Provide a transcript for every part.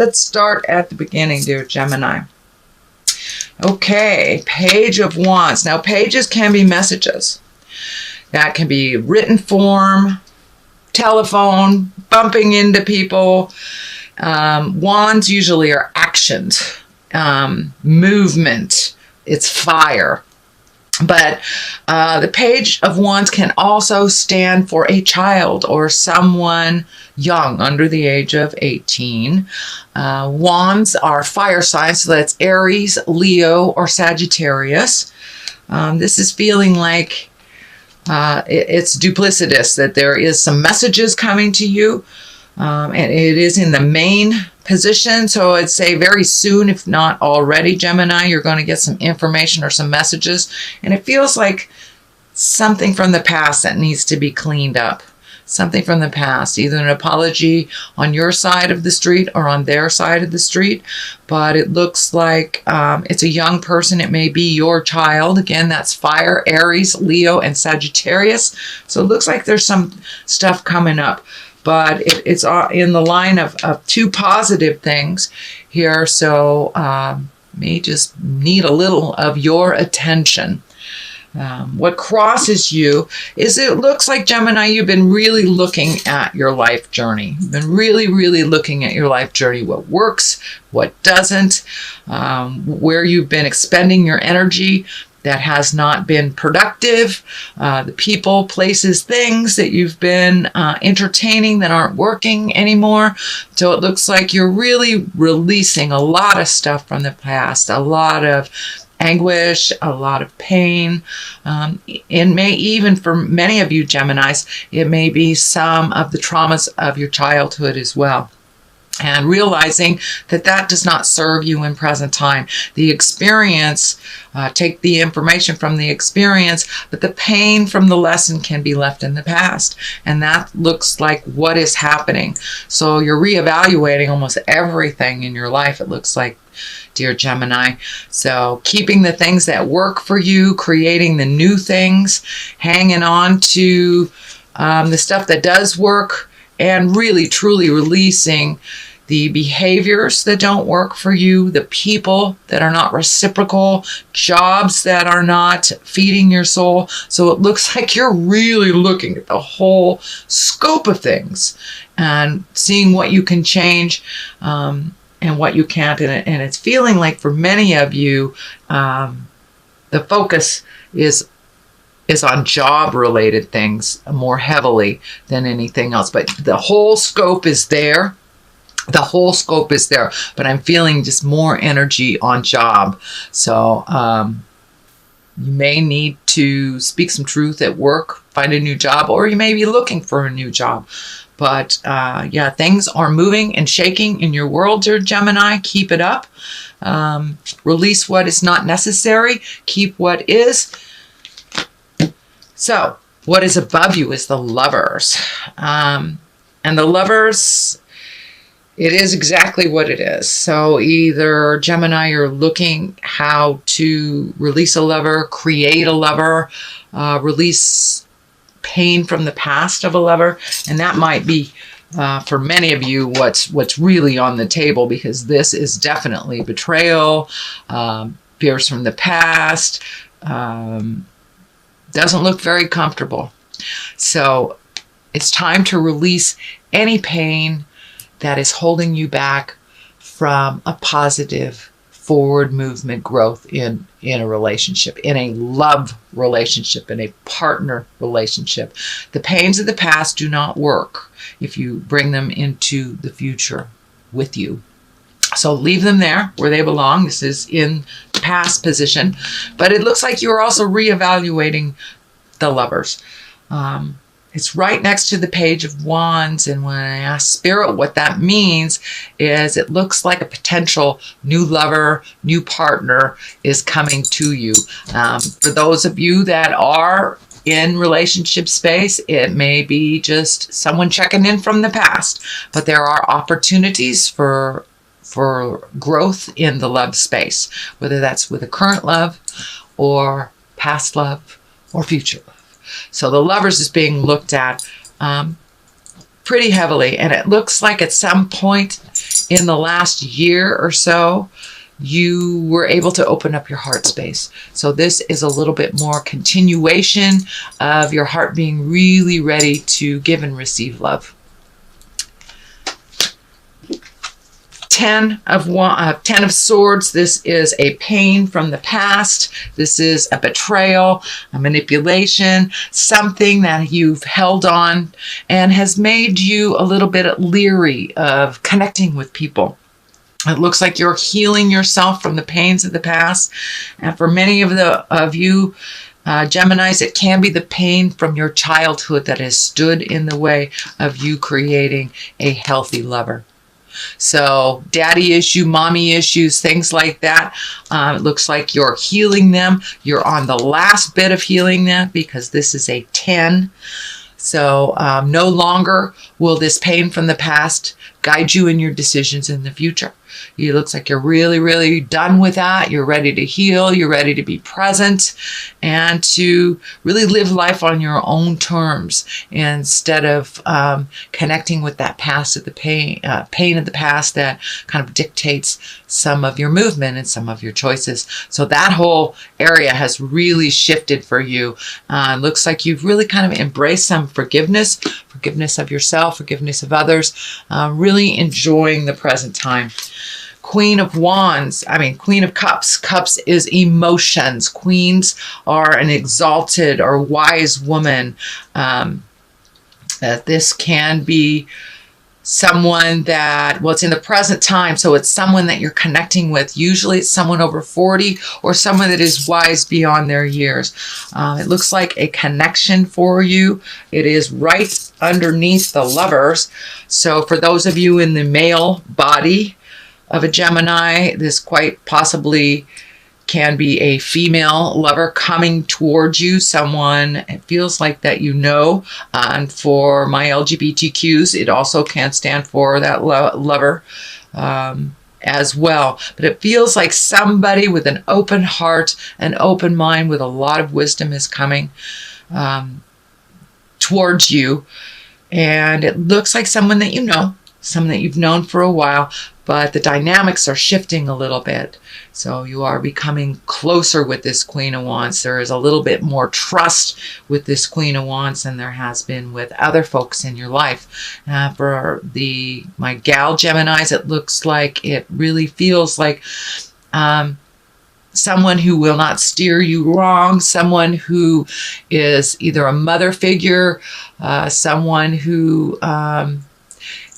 let's start at the beginning, dear Gemini. Okay, Page of Wands. Now, pages can be messages. That can be written form, telephone, bumping into people. Wands usually are actions, movement. It's fire. But the Page of Wands can also stand for a child or someone young, under the age of 18. Wands are fire signs, so that's Aries, Leo, or Sagittarius. This is feeling like it's duplicitous, that there is some messages coming to you, and it is in the main position. So I'd say very soon, if not already, Gemini, you're going to get some information or some messages. And it feels like something from the past that needs to be cleaned up. Something from the past, either an apology on your side of the street or on their side of the street. But it looks like it's a young person. It may be your child. Again, that's fire, Aries, Leo, and Sagittarius. So it looks like there's some stuff coming up. But it's in the line of two positive things here. So may just need a little of your attention. What crosses you is, it looks like, Gemini, you've been really looking at your life journey. You've been really, really looking at your life journey. What works, what doesn't, where you've been expending your energy that has not been productive, the people, places, things that you've been entertaining that aren't working anymore. So it looks like you're really releasing a lot of stuff from the past, a lot of anguish, a lot of pain. It may even, for many of you Geminis, it may be some of the traumas of your childhood as well. And realizing that that does not serve you in present time. The experience, take the information from the experience, but the pain from the lesson can be left in the past. And that looks like what is happening. So you're reevaluating almost everything in your life, it looks like, dear Gemini. So keeping the things that work for you, creating the new things, hanging on to the stuff that does work, and really truly releasing the behaviors that don't work for you, the people that are not reciprocal, jobs that are not feeding your soul. So it looks like you're really looking at the whole scope of things and seeing what you can change and what you can't. And it's feeling like, for many of you, the focus is on job-related things more heavily than anything else. But the whole scope is there. The whole scope is there. But I'm feeling just more energy on job. So you may need to speak some truth at work, find a new job, or you may be looking for a new job. But yeah, things are moving and shaking in your world, dear Gemini. Keep it up. Release what is not necessary. Keep what is. So, what is above you is the Lovers. And the Lovers, it is exactly what it is. So either, Gemini, you're looking how to release a lover, create a lover, release pain from the past of a lover. And that might be, for many of you, what's really on the table, because this is definitely betrayal, fears from the past, doesn't look very comfortable. So it's time to release any pain that is holding you back from a positive forward movement, growth in a relationship, in a love relationship, in a partner relationship. The pains of the past do not work if you bring them into the future with you. So leave them there where they belong. This is in past position. But it looks like you're also reevaluating the Lovers. It's right next to the Page of Wands. And when I ask Spirit what that means, is it looks like a potential new lover, new partner is coming to you. For those of you that are in relationship space, it may be just someone checking in from the past. But there are opportunities for growth in the love space, whether that's with a current love or past love or future love. So the Lovers is being looked at pretty heavily. And it looks like at some point in the last year or so, you were able to open up your heart space. So this is a little bit more continuation of your heart being really ready to give and receive love. 10 of Swords. This is a pain from the past. This is a betrayal, a manipulation, something that you've held on and has made you a little bit leery of connecting with people. It looks like you're healing yourself from the pains of the past. And for many of you Geminis, it can be the pain from your childhood that has stood in the way of you creating a healthy lover. So daddy issue, mommy issues, things like that. It looks like you're healing them. You're on the last bit of healing that because this is a 10. So no longer will this pain from the past guide you in your decisions in the future. It looks like you're really, really done with that. You're ready to heal. You're ready to be present and to really live life on your own terms instead of connecting with that past of the pain of the past that kind of dictates some of your movement and some of your choices. So that whole area has really shifted for you. Looks like you've really kind of embraced some forgiveness of yourself, forgiveness of others, really enjoying the present time. Queen of Cups. Cups is emotions. Queens are an exalted or wise woman. This can be someone that, well, it's in the present time, so it's someone that you're connecting with. Usually it's someone over 40 or someone that is wise beyond their years. It looks like a connection for you. It is right underneath the Lovers. So for those of you in the male body of a Gemini, this quite possibly can be a female lover coming towards you, someone it feels like that you know. And for my LGBTQs, it also can stand for that lover as well. But it feels like somebody with an open heart, an open mind, with a lot of wisdom is coming towards you. And it looks like someone that you know, someone that you've known for a while, but the dynamics are shifting a little bit. So you are becoming closer with this Queen of Wands. There is a little bit more trust with this Queen of Wands than there has been with other folks in your life. For my gal Geminis, it looks like it really feels like someone who will not steer you wrong, someone who is either a mother figure, someone who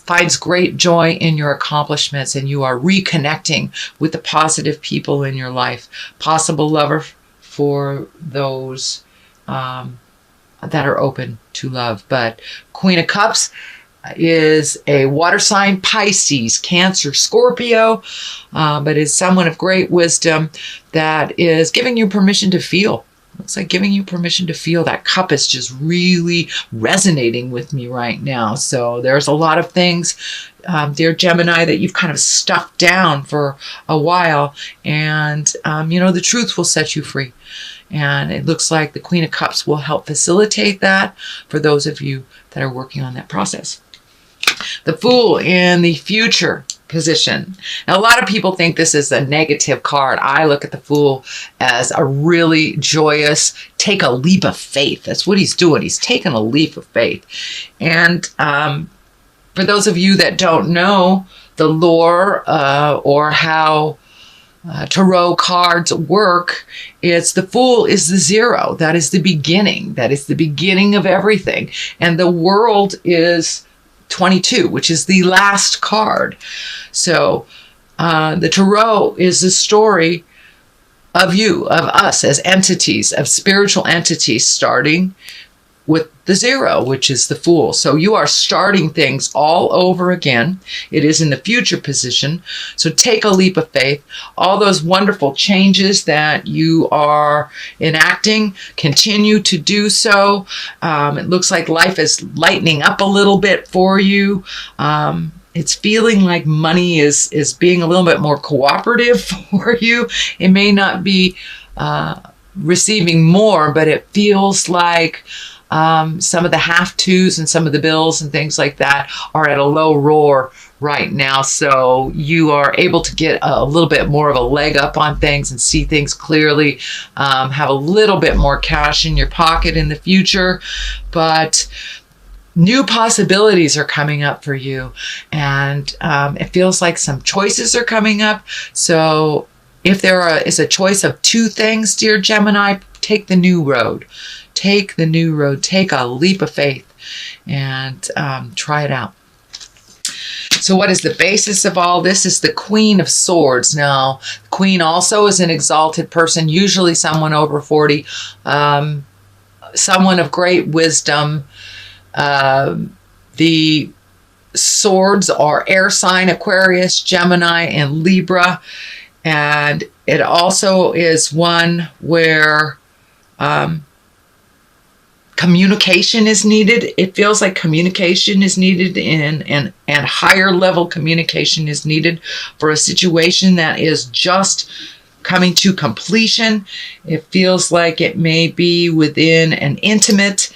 finds great joy in your accomplishments, and you are reconnecting with the positive people in your life. Possible lover for those that are open to love. But Queen of Cups is a water sign, Pisces, Cancer, Scorpio, but is someone of great wisdom that is giving you permission to feel. Looks like giving you permission to feel. That cup is just really resonating with me right now. So there's a lot of things, dear Gemini, that you've kind of stuffed down for a while. And, the truth will set you free. And it looks like the Queen of Cups will help facilitate that for those of you that are working on that process. The Fool in the future position. Now, a lot of people think this is a negative card. I look at the Fool as a really joyous, take a leap of faith. That's what he's doing. He's taking a leap of faith. And for those of you that don't know the lore or how tarot cards work, it's the Fool is the 0. That is the beginning. That is the beginning of everything. And the World is 22, which is the last card. So the Tarot is the story of you, of us as entities, of spiritual entities, starting with the 0, which is the Fool. So you are starting things all over again. It is in the future position. So take a leap of faith. All those wonderful changes that you are enacting, continue to do so. It looks like life is lightening up a little bit for you. It's feeling like money is being a little bit more cooperative for you. It may not be receiving more, but it feels like Some of the have-tos and some of the bills and things like that are at a low roar right now. So you are able to get a little bit more of a leg up on things and see things clearly, have a little bit more cash in your pocket in the future. But new possibilities are coming up for you, and it feels like some choices are coming up. So if there is a choice of two things, dear Gemini, take the new road. Take the new road. Take a leap of faith and try it out. So what is the basis of all this? Is the Queen of Swords. Now, the Queen also is an exalted person, usually someone over 40, someone of great wisdom. The swords are air sign, Aquarius, Gemini, and Libra. And it also is one where communication is needed. It feels like communication is needed, and higher level communication is needed for a situation that is just coming to completion. It feels like it may be within an intimate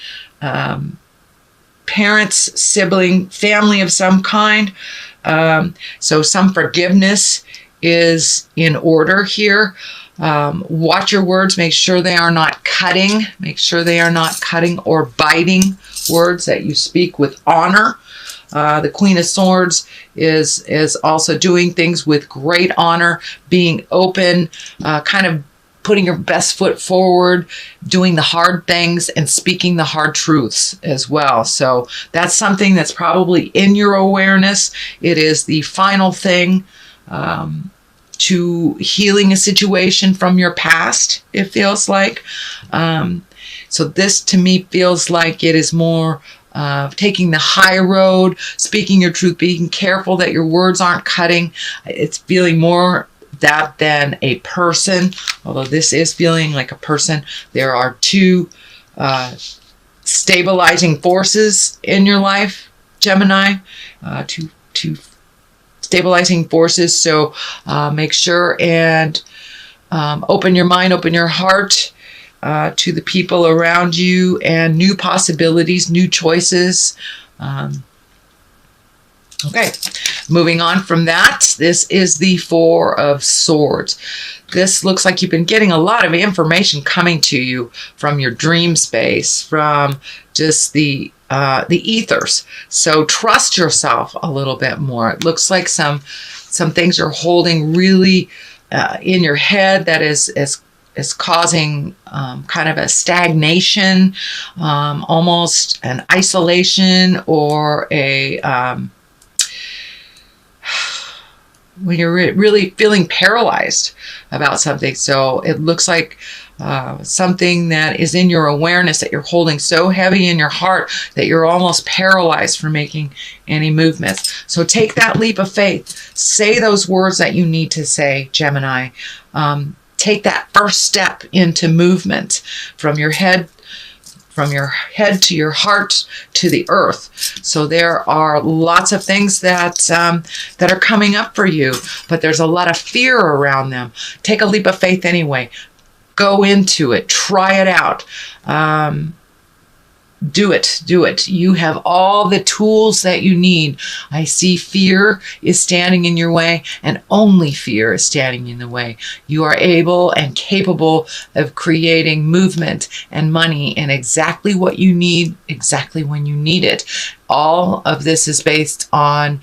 parents, sibling, family of some kind. So some forgiveness is in order here. Watch your words. Make sure they are not cutting. Make sure they are not cutting or biting words, that you speak with honor. The Queen of Swords is also doing things with great honor, being open, kind of putting your best foot forward, doing the hard things, and speaking the hard truths as well. So that's something that's probably in your awareness. It is the final thing to healing a situation from your past, it feels like. So this to me feels like it is more taking the high road, speaking your truth, being careful that your words aren't cutting. It's feeling more that than a person, although this is feeling like a person. There are two stabilizing forces in your life, Gemini, two stabilizing forces. So make sure and open your mind, open your heart to the people around you, and new possibilities, new choices. Okay, moving on from that, this is the Four of Swords. This looks like you've been getting a lot of information coming to you from your dream space, from just the ethers. So trust yourself a little bit more. It looks like some things are holding really in your head that is causing kind of a stagnation, almost an isolation, or a when you're really feeling paralyzed about something. So it looks like something that is in your awareness that you're holding so heavy in your heart that you're almost paralyzed from making any movements. So take that leap of faith. Say those words that you need to say, Gemini. Take that first step into movement from your head to your heart to the earth. So there are lots of things that are coming up for you, but there's a lot of fear around them. Take a leap of faith anyway. Go into it. Try it out. Do it. You have all the tools that you need. I see fear is standing in your way, and only fear is standing in the way. You are able and capable of creating movement and money and exactly what you need, exactly when you need it. All of this is based on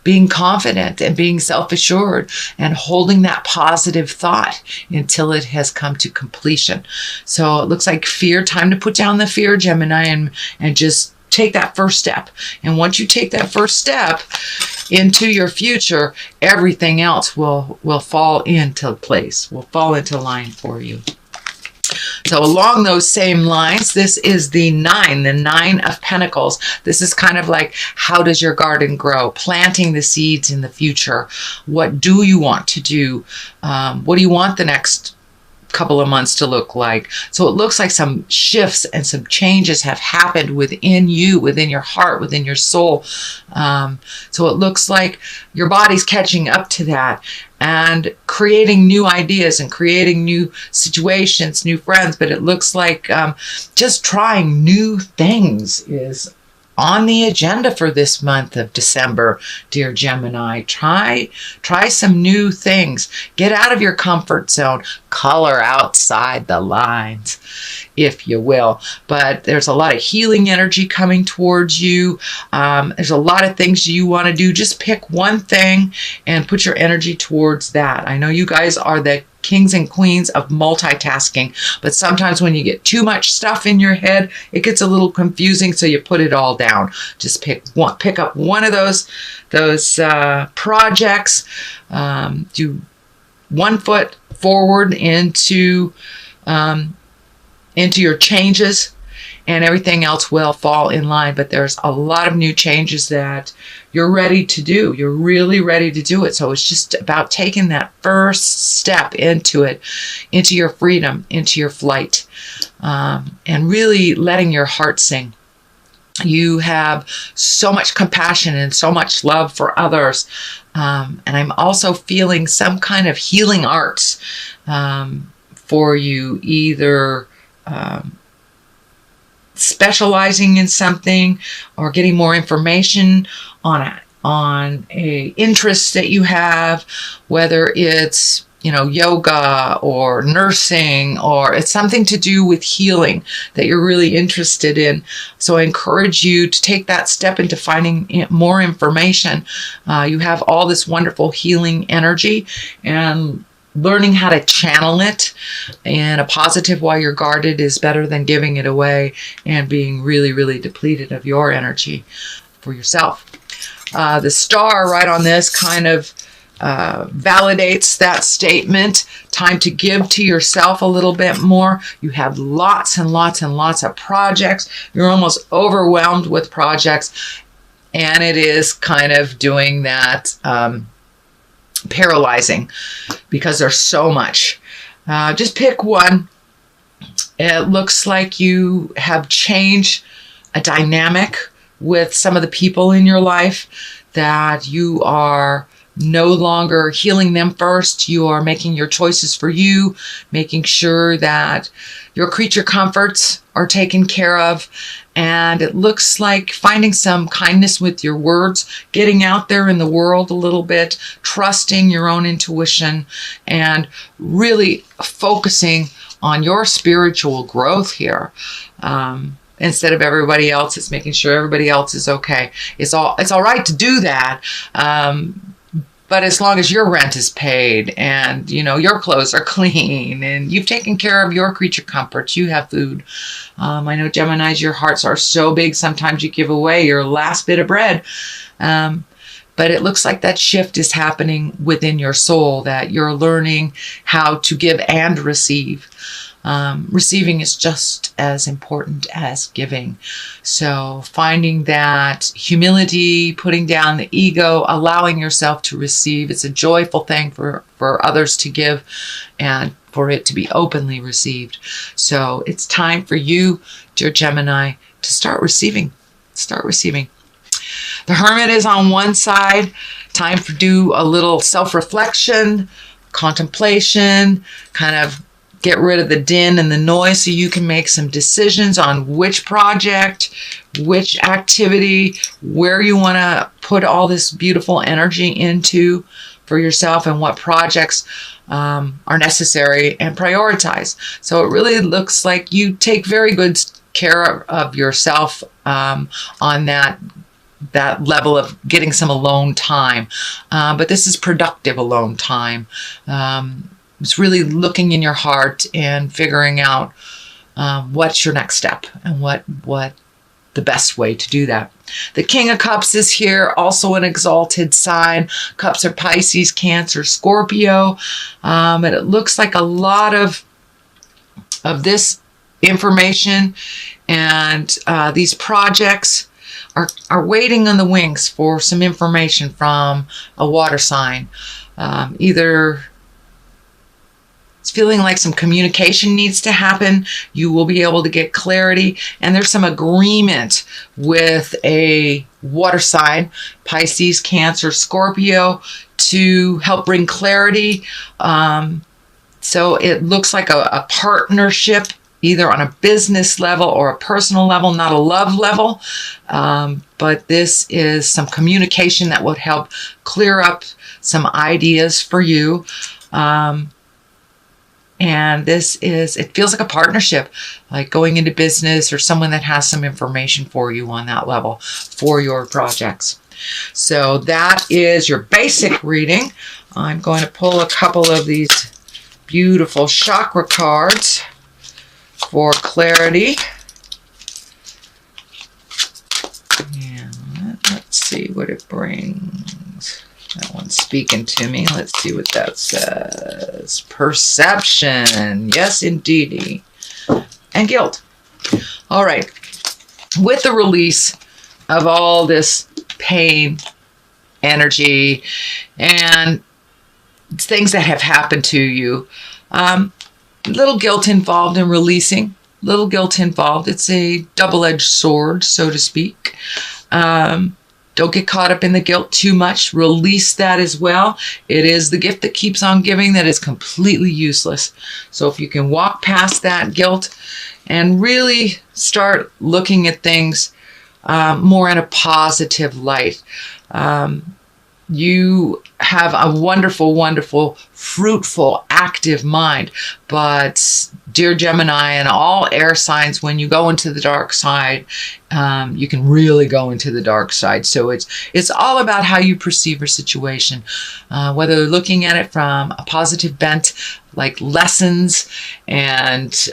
being confident and being self-assured and holding that positive thought until it has come to completion. So it looks like fear, time to put down the fear, Gemini, and just take that first step. And once you take that first step into your future, everything else will fall into place, will fall into line for you. So along those same lines, this is the Nine of Pentacles. This is kind of like, how does your garden grow? Planting the seeds in the future. What do you want to do? What do you want the next couple of months to look like. So it looks like some shifts and some changes have happened within you, within your heart, within your soul. So it looks like your body's catching up to that and creating new ideas and creating new situations, new friends. But it looks like just trying new things is on the agenda for this month of December, dear Gemini. Try some new things. Get out of your comfort zone. Color outside the lines, if you will. But there's a lot of healing energy coming towards you. There's a lot of things you want to do. Just pick one thing and put your energy towards that. I know you guys are the kings and queens of multitasking, but sometimes when you get too much stuff in your head, it gets a little confusing, so you put it all down. Just pick up one of those projects. Do one foot forward into your changes, and everything else will fall in line. But there's a lot of new changes that you're ready to do. You're really ready to do it. So it's just about taking that first step into it, into your freedom, into your flight, and really letting your heart sing. You have so much compassion and so much love for others. And I'm also feeling some kind of healing arts for you, either specializing in something or getting more information on a interest that you have, whether it's yoga or nursing, or it's something to do with healing that you're really interested in. So I encourage you to take that step into finding more information. You have all this wonderful healing energy, and learning how to channel it in a positive while you're guarded is better than giving it away and being really, really depleted of your energy for yourself. The star right on this kind of validates that statement. Time to give to yourself a little bit more. You have lots and lots and lots of projects. You're almost overwhelmed with projects, and it is kind of doing that paralyzing because there's so much. Just pick one. It looks like you have changed a dynamic with some of the people in your life, that you are no longer healing them first. You are making your choices for you, making sure that your creature comforts are taken care of. And it looks like finding some kindness with your words, getting out there in the world a little bit, trusting your own intuition, and really focusing on your spiritual growth here. Instead of everybody else, it's making sure everybody else is okay. It's all right to do that. But as long as your rent is paid and, your clothes are clean and you've taken care of your creature comforts, you have food. I know Geminis, your hearts are so big, sometimes you give away your last bit of bread. But it looks like that shift is happening within your soul, that you're learning how to give and receive. Receiving is just as important as giving. So finding that humility, putting down the ego, allowing yourself to receive. It's a joyful thing for others to give and for it to be openly received. So it's time for you, dear Gemini, to start receiving. Start receiving. The Hermit is on one side. Time to do a little self-reflection, contemplation, kind of get rid of the din and the noise so you can make some decisions on which project, which activity, where you want to put all this beautiful energy into for yourself, and what projects are necessary, and prioritize. So it really looks like you take very good care of yourself on that level of getting some alone time. But this is productive alone time. It's really looking in your heart and figuring out what's your next step and what the best way to do that. The King of Cups is here, also an exalted sign. Cups are Pisces, Cancer, Scorpio. And it looks like a lot of this information and these projects are waiting on the wings for some information from a water sign. Either It's feeling like some communication needs to happen. You will be able to get clarity. And there's some agreement with a water sign, Pisces, Cancer, Scorpio, to help bring clarity. So it looks like a partnership, either on a business level or a personal level, not a love level. But this is some communication that would help clear up some ideas for you. And it feels like a partnership, like going into business or someone that has some information for you on that level for your projects. So that is your basic reading. I'm going to pull a couple of these beautiful chakra cards for clarity. And let's see what it brings. That one's speaking to me. Let's see what that says. Perception. Yes, indeedy. And guilt. All right. With the release of all this pain, energy, and things that have happened to you, little guilt involved in releasing. Little guilt involved. It's a double-edged sword, so to speak. Don't get caught up in the guilt too much. Release that as well. It is the gift that keeps on giving that is completely useless. So if you can walk past that guilt and really start looking at things more in a positive light, you have a wonderful, wonderful, fruitful, active mind. But dear Gemini and all air signs, when you go into the dark side, you can really go into the dark side. So it's all about how you perceive your situation, whether looking at it from a positive bent, like lessons and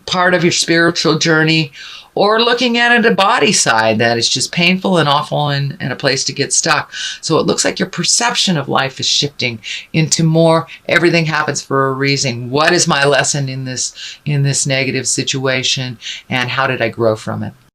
part of your spiritual journey, or looking at it a body side that is just painful and awful and a place to get stuck. So it looks like your perception of life is shifting into more everything happens for a reason. What is my lesson in this negative situation, and how did I grow from it?